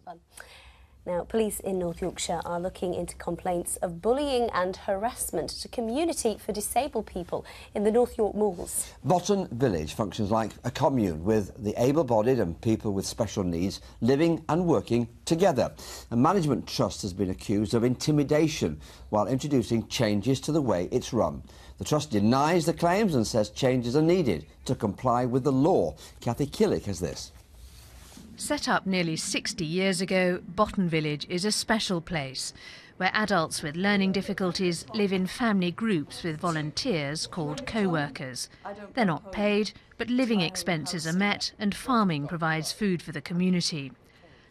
fun. Now, police in North Yorkshire are looking into complaints of bullying and harassment at a community for disabled people in the North York malls. Botton Village functions like a commune with the able-bodied and people with special needs living and working together. A management trust has been accused of intimidation while introducing changes to the way it's run. The trust denies the claims and says changes are needed to comply with the law. Kathy Killick has this. Set up nearly 60 years ago, Botton Village is a special place where adults with learning difficulties live in family groups with volunteers called co-workers. They're not paid, but living expenses are met and farming provides food for the community.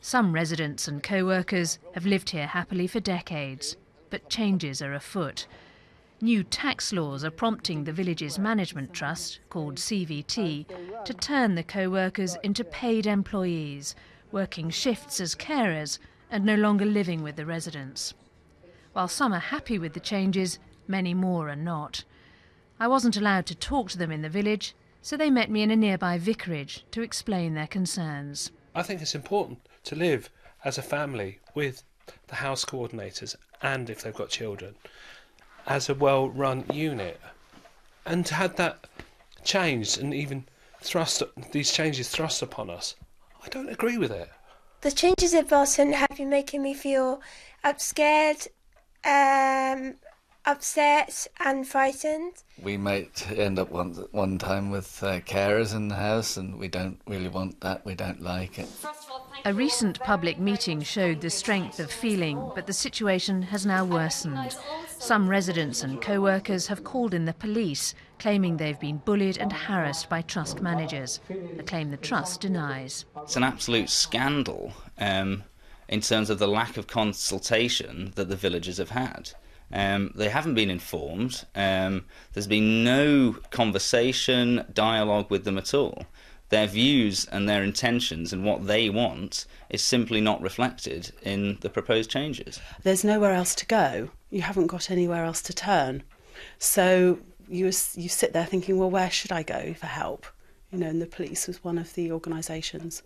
Some residents and co-workers have lived here happily for decades, but changes are afoot. New tax laws are prompting the village's management trust, called CVT, to turn the co-workers into paid employees, working shifts as carers and no longer living with the residents. While some are happy with the changes, many more are not. I wasn't allowed to talk to them in the village, so they met me in a nearby vicarage to explain their concerns. I think it's important to live as a family with the house coordinators and, if they've got children, as a well-run unit, and to have that changed and even these changes thrust upon us, I don't agree with it. The changes at Botton have been making me feel scared, upset and frightened. We might end up one time with carers in the house, and we don't really want that, we don't like it. A recent public meeting showed the strength of feeling, but the situation has now worsened. Some residents and co-workers have called in the police, claiming they've been bullied and harassed by trust managers, a claim the trust denies. It's an absolute scandal in terms of the lack of consultation that the villagers have had. They haven't been informed, there's been no conversation, dialogue with them at all. Their views and their intentions and what they want is simply not reflected in the proposed changes. There's nowhere else to go. You haven't got anywhere else to turn. So you sit there thinking, well, where should I go for help? You know, and the police was one of the organisations,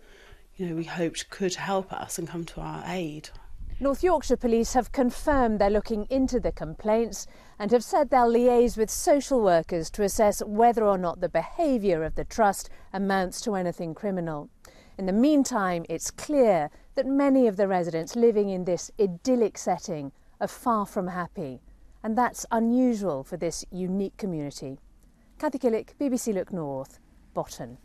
you know, we hoped could help us and come to our aid. North Yorkshire Police have confirmed they're looking into the complaints and have said they'll liaise with social workers to assess whether or not the behaviour of the trust amounts to anything criminal. In the meantime, it's clear that many of the residents living in this idyllic setting are far from happy, and that's unusual for this unique community. Kathy Killick, BBC Look North, Botton.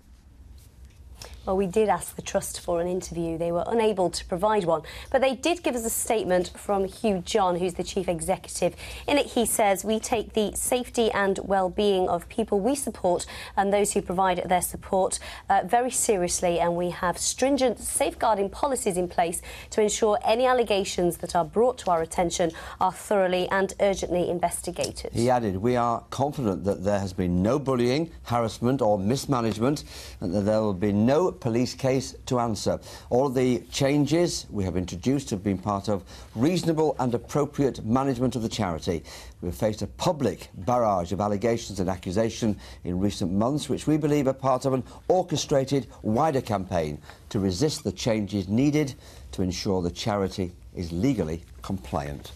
Well, we did ask the Trust for an interview. They were unable to provide one, but they did give us a statement from Hugh John, who's the Chief Executive. In it, he says, "We take the safety and well-being of people we support and those who provide their support very seriously, and we have stringent safeguarding policies in place to ensure any allegations that are brought to our attention are thoroughly and urgently investigated." He added, "We are confident that there has been no bullying, harassment or mismanagement, and that there will be no police case to answer. All of the changes we have introduced have been part of reasonable and appropriate management of the charity. We have faced a public barrage of allegations and accusation in recent months, which we believe are part of an orchestrated, wider campaign to resist the changes needed to ensure the charity is legally compliant."